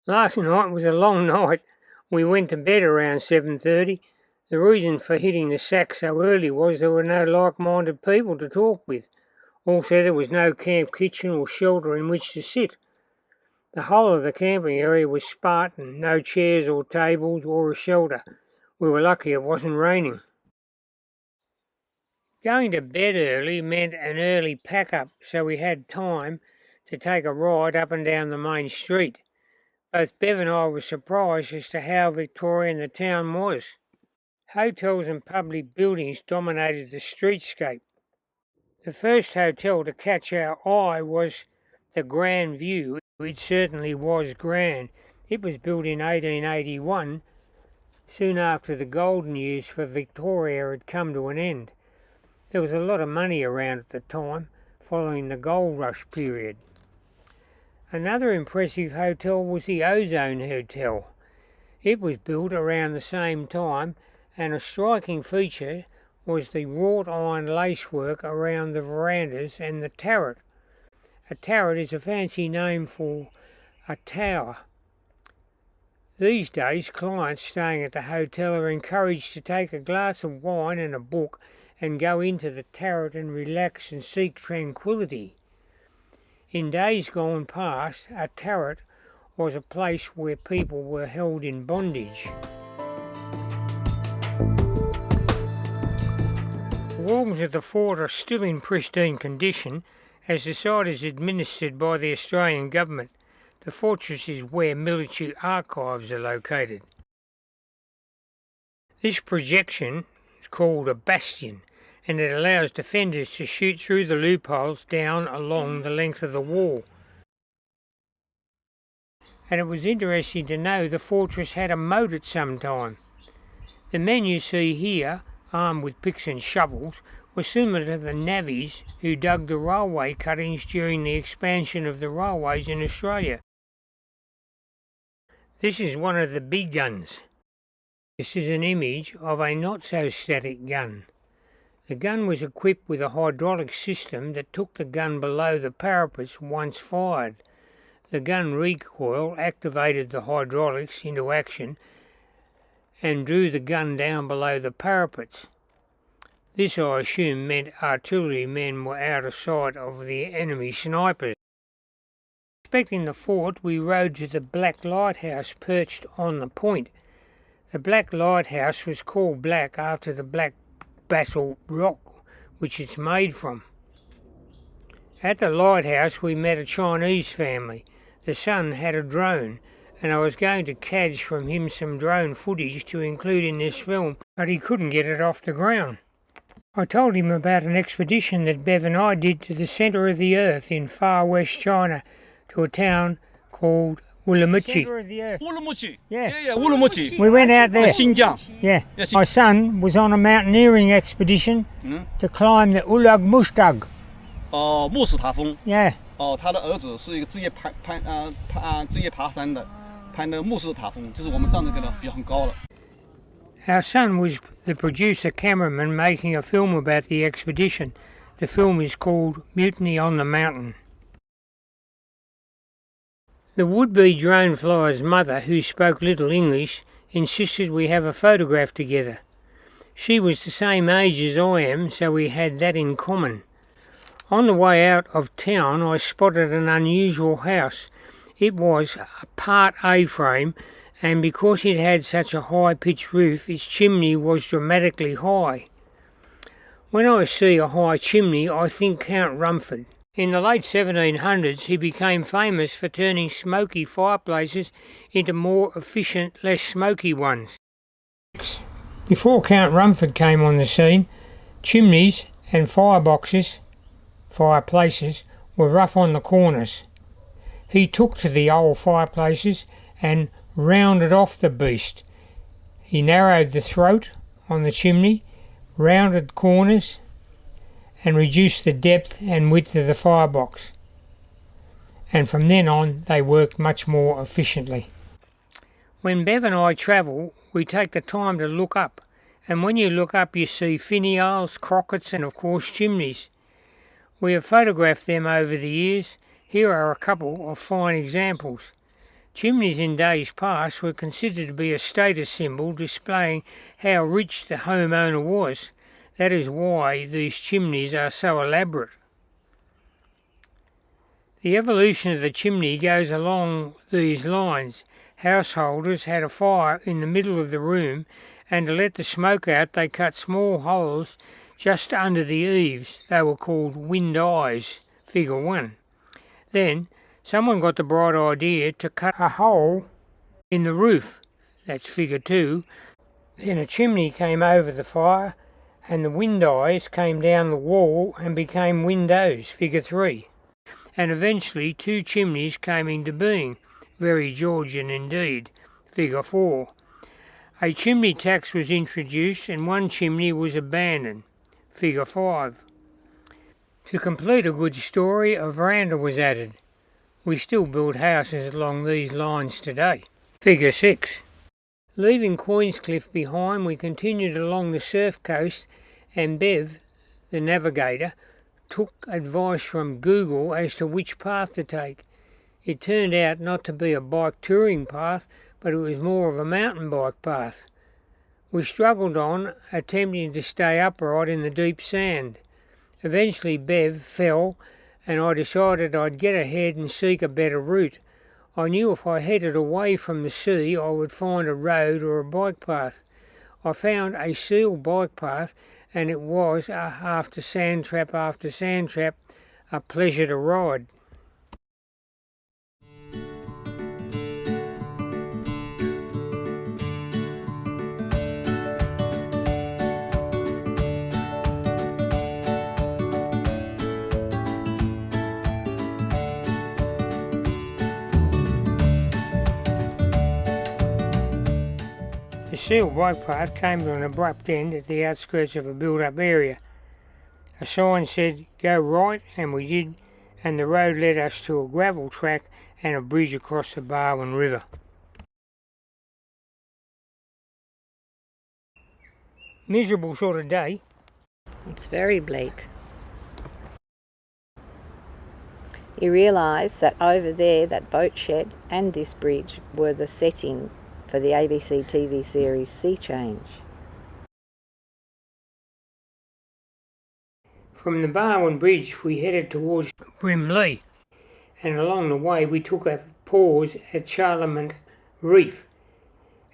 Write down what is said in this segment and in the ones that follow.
Last night was a long night. We went to bed around 7:30. The reason for hitting the sack so early was there were no like-minded people to talk with. Also, there was no camp kitchen or shelter in which to sit. The whole of the camping area was Spartan, no chairs or tables or a shelter. We were lucky it wasn't raining. Going to bed early meant an early pack-up, so we had time to take a ride up and down the main street. Both Bev and I were surprised as to how Victorian the town was. Hotels and public buildings dominated the streetscape. The first hotel to catch our eye was the Grand View. It certainly was grand. It was built in 1881, soon after the golden years for Victoria had come to an end. There was a lot of money around at the time, following the gold rush period. Another impressive hotel was the Ozone Hotel. It was built around the same time, and a striking feature was the wrought iron lacework around the verandas and the turret. A turret is a fancy name for a tower. These days, clients staying at the hotel are encouraged to take a glass of wine and a book and go into the turret and relax and seek tranquility. In days gone past, a turret was a place where people were held in bondage. The walls of the fort are still in pristine condition, as the site is administered by the Australian government. The fortress is where military archives are located. This projection is called a bastion, and it allows defenders to shoot through the loopholes down along the length of the wall. And it was interesting to know the fortress had a moat at some time. The men you see here, armed with picks and shovels, were similar to the navvies who dug the railway cuttings during the expansion of the railways in Australia. This is one of the big guns. This is an image of a not-so-static gun. The gun was equipped with a hydraulic system that took the gun below the parapets once fired. The gun recoil activated the hydraulics into action and drew the gun down below the parapets. This, I assume, meant artillerymen were out of sight of the enemy snipers. Inspecting the fort, we rode to the Black Lighthouse perched on the point. The Black Lighthouse was called black after the black basalt rock which it's made from. At the lighthouse we met a Chinese family. The son had a drone, and I was going to cadge from him some drone footage to include in this film, but he couldn't get it off the ground. I told him about an expedition that Bev and I did to the centre of the earth in far west China, to a town called Urumqi. Centre of the earth. Urumqi. Yeah. Urumqi. We went out there. Xinjiang. Yeah. My son was on a mountaineering expedition to climb the Ulag Mustag. 慕斯塔峰。 Yeah. 他的儿子是一个职业爬山的，攀的慕斯塔峰，就是我们上那个呢比较很高了。 Our son was the producer cameraman making a film about the expedition. The film is called Mutiny on the Mountain. The would-be drone flyer's mother, who spoke little English, insisted we have a photograph together. She was the same age as I am, so we had that in common. On the way out of town, I spotted an unusual house. It was a part A-frame, and because it had such a high-pitched roof, its chimney was dramatically high. When I see a high chimney, I think Count Rumford. In the late 1700s, he became famous for turning smoky fireplaces into more efficient, less smoky ones. Before Count Rumford came on the scene, chimneys and fireplaces, were rough on the corners. He took to the old fireplaces and rounded off the beast. He narrowed the throat on the chimney, rounded corners, and reduced the depth and width of the firebox. And from then on, they worked much more efficiently. When Bev and I travel, we take the time to look up, and when you look up, you see finials, crockets, and of course chimneys. We have photographed them over the years. Here are a couple of fine examples. Chimneys in days past were considered to be a status symbol displaying how rich the homeowner was. That is why these chimneys are so elaborate. The evolution of the chimney goes along these lines. Householders had a fire in the middle of the room, and to let the smoke out they cut small holes just under the eaves. They were called wind eyes, figure 1. Then someone got the bright idea to cut a hole in the roof, that's figure 2. Then a chimney came over the fire, and the wind eyes came down the wall and became windows, figure 3. And eventually 2 chimneys came into being, very Georgian indeed, figure 4. A chimney tax was introduced and 1 chimney was abandoned, figure 5. To complete a good story, a veranda was added. We still build houses along these lines today, figure 6. Leaving Queenscliff behind, we continued along the surf coast, and Bev, the navigator, took advice from Google as to which path to take. It turned out not to be a bike touring path, but it was more of a mountain bike path. We struggled on, attempting to stay upright in the deep sand. Eventually Bev fell, and I decided I'd get ahead and seek a better route. I knew if I headed away from the sea I would find a road or a bike path. I found a seal bike path, and it was, after sand trap, a pleasure to ride. The seal bike path came to an abrupt end at the outskirts of a built-up area. A sign said, "Go right," and we did, and the road led us to a gravel track and a bridge across the Barwon River. Miserable sort of day. It's very bleak. You realise that over there, that boat shed and this bridge were the setting for the ABC TV series Sea Change. From the Barwon Bridge we headed towards Brimley, and along the way we took a pause at Charlemont Reef.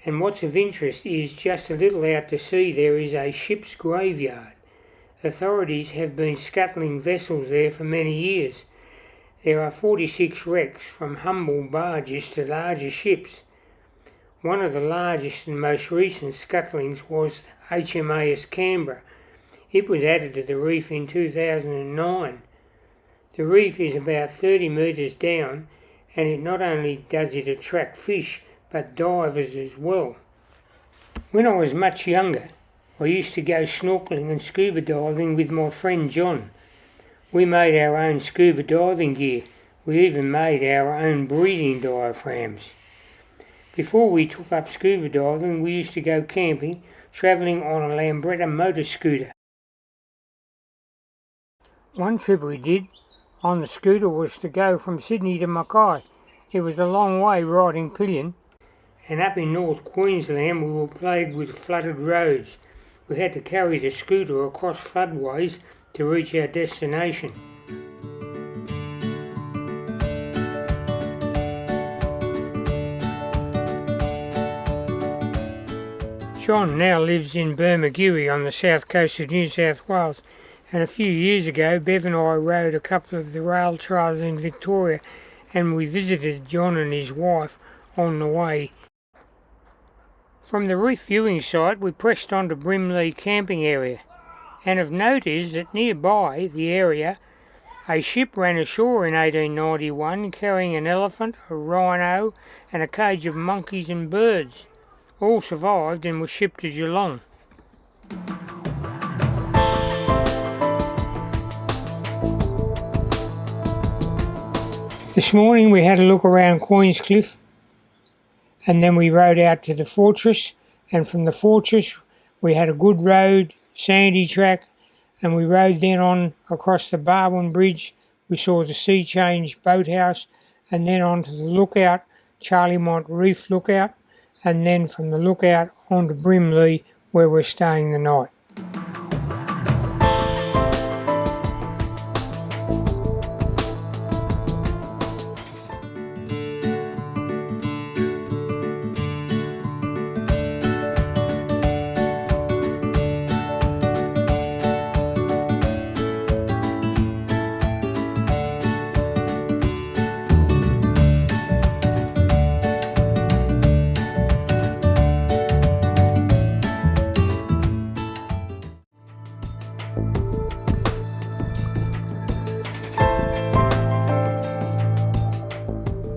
And what's of interest is just a little out to sea there is a ship's graveyard. Authorities have been scuttling vessels there for many years. There are 46 wrecks, from humble barges to larger ships. One of the largest and most recent scuttlings was HMAS Canberra. It was added to the reef in 2009. The reef is about 30 metres down, and it not only does it attract fish, but divers as well. When I was much younger, I used to go snorkelling and scuba diving with my friend John. We made our own scuba diving gear. We even made our own breathing diaphragms. Before we took up scuba diving, we used to go camping, travelling on a Lambretta motor scooter. One trip we did on the scooter was to go from Sydney to Mackay. It was a long way riding pillion, and up in North Queensland we were plagued with flooded roads. We had to carry the scooter across floodways to reach our destination. John now lives in Bermagui on the south coast of New South Wales, and a few years ago Bev and I rode a couple of the rail trails in Victoria, and we visited John and his wife on the way. From the reef viewing site we pressed on to Brimley camping area, and of note is that nearby the area a ship ran ashore in 1891 carrying an elephant, a rhino and a cage of monkeys and birds. All survived and were shipped to Geelong. This morning we had a look around Queenscliff, and then we rode out to the fortress, and from the fortress we had a good road, sandy track, and we rode then on across the Barwon Bridge. We saw the Sea Change boathouse, and then on to the lookout Charliemont Reef Lookout, and then from the lookout on to Brimley, where we're staying the night.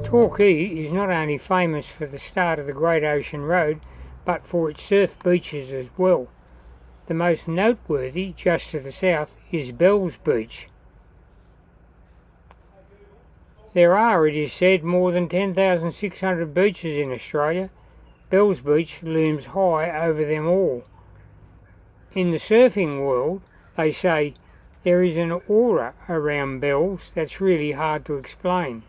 Torquay is not only famous for the start of the Great Ocean Road, but for its surf beaches as well. The most noteworthy, just to the south, is Bells Beach. There are, it is said, more than 10,600 beaches in Australia. Bells Beach looms high over them all. In the surfing world, they say there is an aura around Bells that's really hard to explain.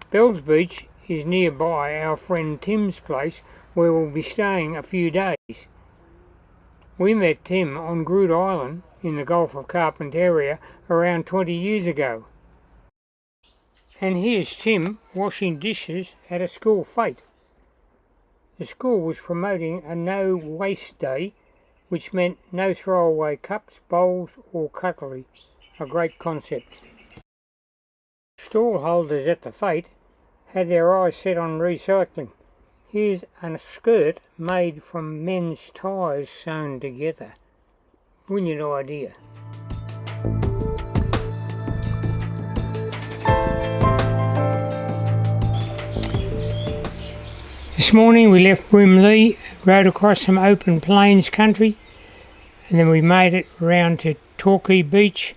Bells Beach is nearby our friend Tim's place, where we'll be staying a few days. We met Tim on Groot Island in the Gulf of Carpentaria around 20 years ago. And here's Tim washing dishes at a school fete. The school was promoting a no waste day, which meant no throwaway cups, bowls or cutlery. A great concept. Stall holders at the fete had their eyes set on recycling. Here's a skirt made from men's ties sewn together. Brilliant idea. This morning we left Brimley, rode across some open plains country, and then we made it round to Torquay Beach,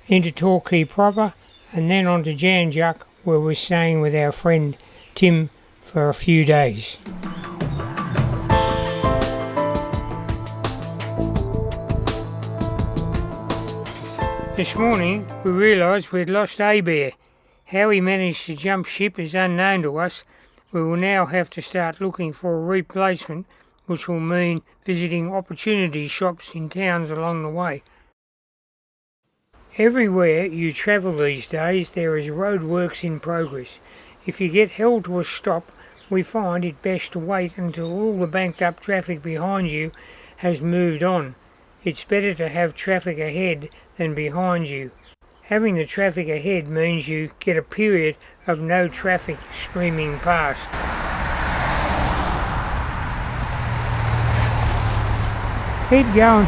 into Torquay proper, and then on to Jan Juc, where we're staying with our friend Tim for a few days. This morning we realised we'd lost A-Bear. How he managed to jump ship is unknown to us. We will now have to start looking for a replacement, which will mean visiting opportunity shops in towns along the way. Everywhere you travel these days there is roadworks in progress. If you get held to a stop, we find it best to wait until all the banked up traffic behind you has moved on. It's better to have traffic ahead than behind you. Having the traffic ahead means you get a period of no traffic streaming past. Keep going.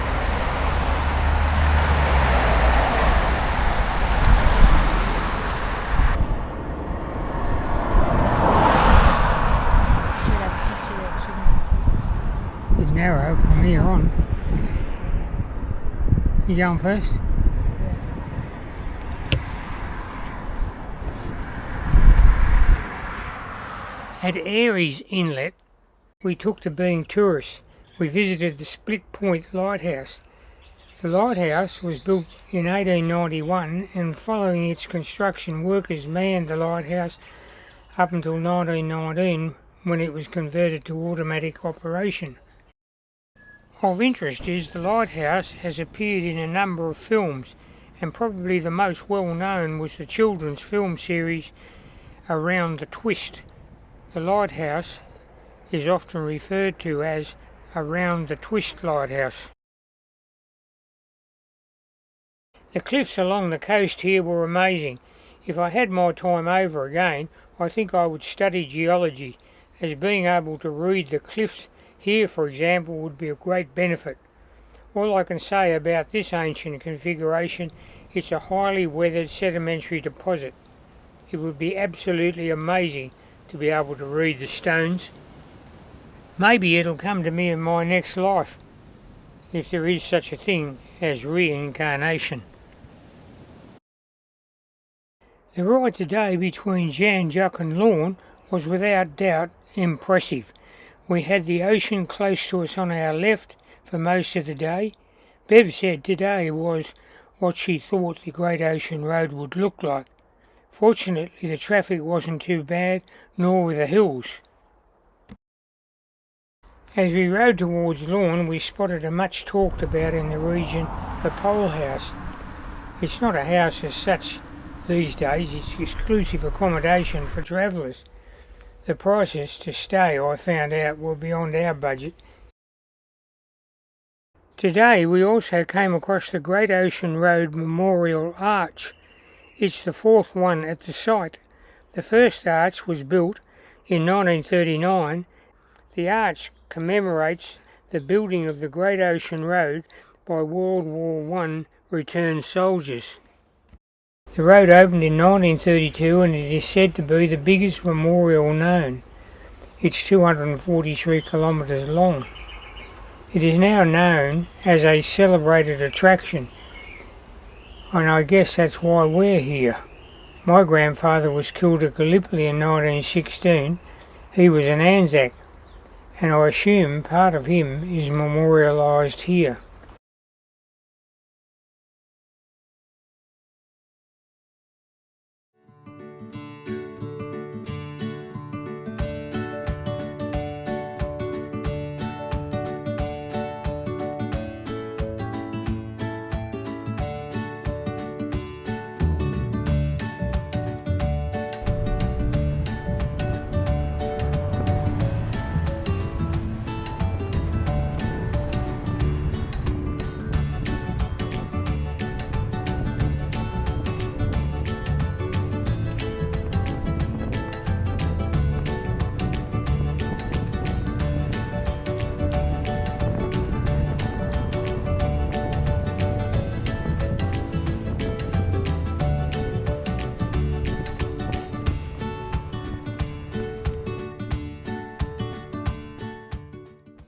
It's narrow from here on. You going first? At Aries Inlet, we took to being tourists. We visited the Split Point Lighthouse. The lighthouse was built in 1891, and following its construction, workers manned the lighthouse up until 1919, when it was converted to automatic operation. Of interest is the lighthouse has appeared in a number of films, and probably the most well known was the children's film series Around the Twist. The lighthouse is often referred to as Around the Twist Lighthouse. The cliffs along the coast here were amazing. If I had my time over again, I think I would study geology, as being able to read the cliffs here, for example, would be of great benefit. All I can say about this ancient configuration, it's a highly weathered sedimentary deposit. It would be absolutely amazing to be able to read the stones. Maybe it'll come to me in my next life, if there is such a thing as reincarnation. The ride today between Jan Juc and Lorne was without doubt impressive. We had the ocean close to us on our left for most of the day. Bev said today was what she thought the Great Ocean Road would look like. Fortunately, the traffic wasn't too bad, nor were the hills. As we rode towards Lorne, we spotted a much talked about in the region, the Pole House. It's not a house as such these days, it's exclusive accommodation for travellers. The prices to stay, I found out, were beyond our budget. Today we also came across the Great Ocean Road Memorial Arch. It's the fourth one at the site. The first arch was built in 1939. The arch commemorates the building of the Great Ocean Road by World War I returned soldiers. The road opened in 1932 and it is said to be the biggest memorial known. It's 243 kilometres long. It is now known as a celebrated attraction, and I guess that's why we're here. My grandfather was killed at Gallipoli in 1916. He was an Anzac, and I assume part of him is memorialised here.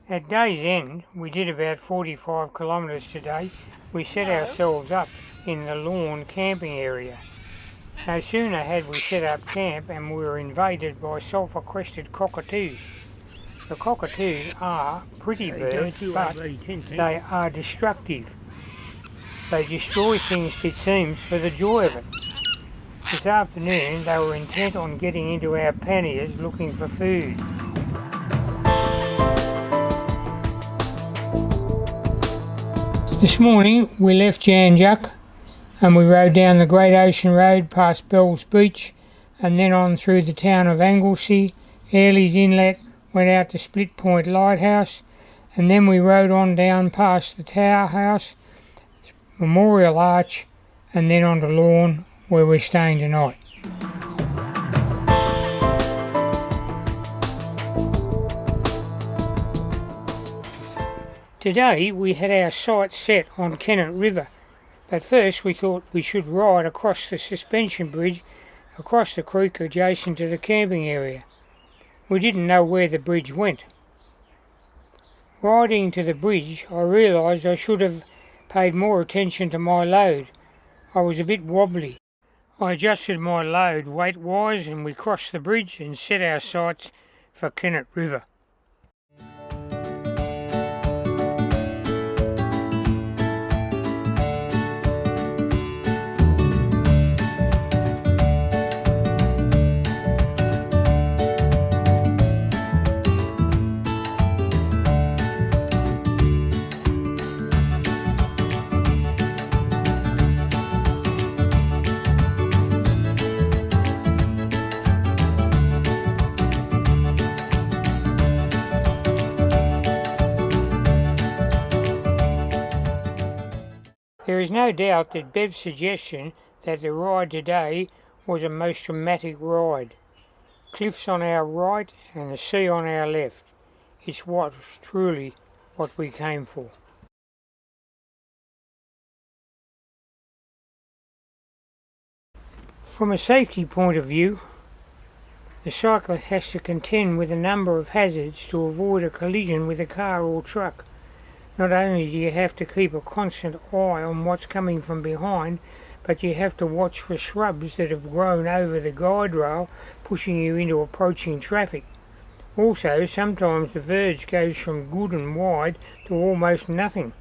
At day's end, we did about 45 kilometres today. We set ourselves up in the Lorne camping area. No sooner had we set up camp and we were invaded by sulphur-crested cockatoos. The cockatoos are pretty birds, but they are destructive. They destroy things, it seems, for the joy of it. This afternoon they were intent on getting into our panniers looking for food. This morning we left Jan Juc and we rode down the Great Ocean Road past Bell's Beach and then on through the town of Anglesey, Airlie's Inlet, went out to Split Point Lighthouse, and then we rode on down past the Tower House, Memorial Arch, and then on to Lorne where we're staying tonight. Today we had our sights set on Kennet River, but first we thought we should ride across the suspension bridge across the creek adjacent to the camping area. We didn't know where the bridge went. Riding to the bridge I realised I should have paid more attention to my load. I was a bit wobbly. I adjusted my load weight-wise and we crossed the bridge and set our sights for Kennet River. There is no doubt that Bev's suggestion that the ride today was a most dramatic ride. Cliffs on our right and the sea on our left. It's truly what we came for. From a safety point of view, the cyclist has to contend with a number of hazards to avoid a collision with a car or truck. Not only do you have to keep a constant eye on what's coming from behind, but you have to watch for shrubs that have grown over the guide rail, pushing you into approaching traffic. Also, sometimes the verge goes from good and wide to almost nothing.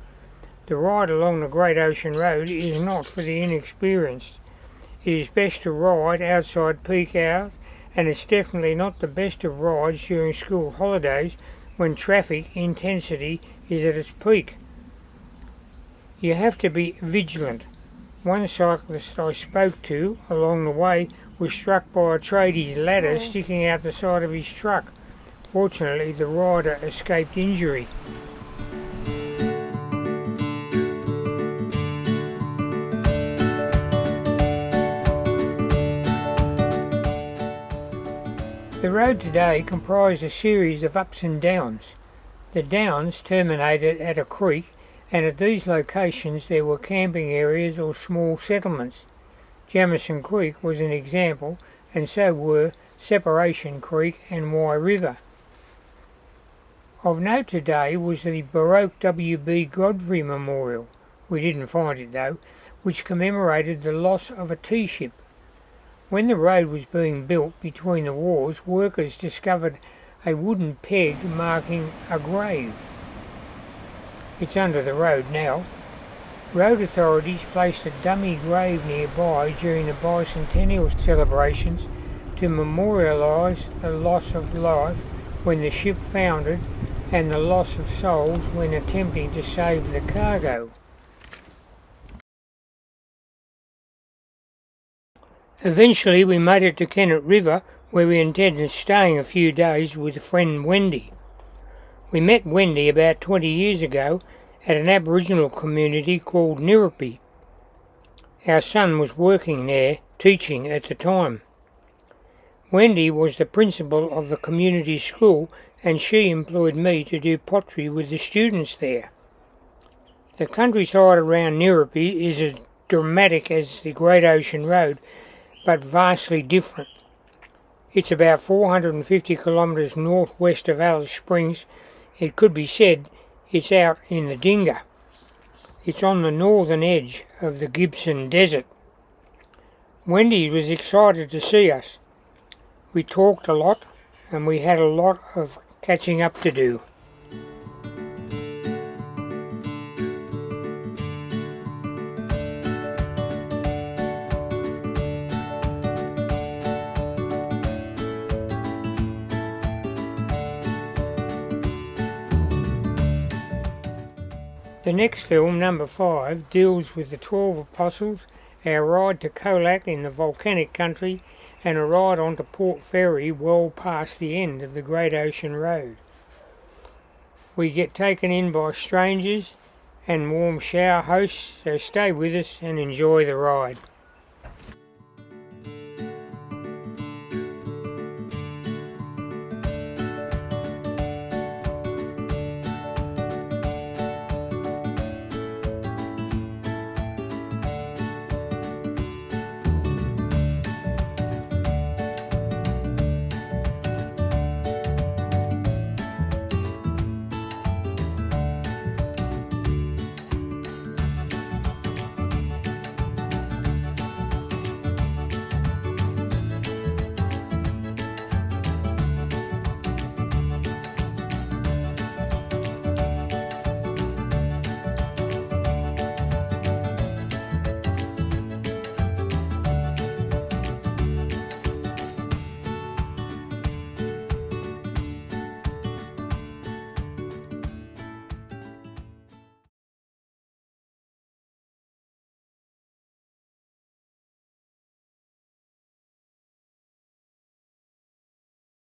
The ride along the Great Ocean Road is not for the inexperienced. It is best to ride outside peak hours, and it's definitely not the best of rides during school holidays when traffic intensity is at its peak. You have to be vigilant. One cyclist I spoke to along the way was struck by a tradie's ladder sticking out the side of his truck. Fortunately, the rider escaped injury. The road today comprised a series of ups and downs. The downs terminated at a creek, and at these locations there were camping areas or small settlements. Jamison Creek was an example, and so were Separation Creek and Wye River. Of note today was the Baroque W.B. Godfrey Memorial, we didn't find it though, which commemorated the loss of a tea ship. When the road was being built between the wars, workers discovered a wooden peg marking a grave. It's under the road now. Road authorities placed a dummy grave nearby during the bicentennial celebrations to memorialise the loss of life when the ship foundered and the loss of souls when attempting to save the cargo. Eventually we made it to Kennet River, where we intended staying a few days with friend Wendy. We met Wendy about 20 years ago at an Aboriginal community called Nirrupi. Our son was working there, teaching at the time. Wendy was the principal of the community school, and she employed me to do pottery with the students there. The countryside around Nirrupi is as dramatic as the Great Ocean Road, but vastly different. It's about 450 kilometres northwest of Alice Springs. It could be said it's out in the Dinga. It's on the northern edge of the Gibson Desert. Wendy was excited to see us. We talked a lot and we had a lot of catching up to do. The next film, number 5, deals with the 12 Apostles, our ride to Colac in the volcanic country, and a ride onto Port Fairy well past the end of the Great Ocean Road. We get taken in by strangers and warm shower hosts, so stay with us and enjoy the ride.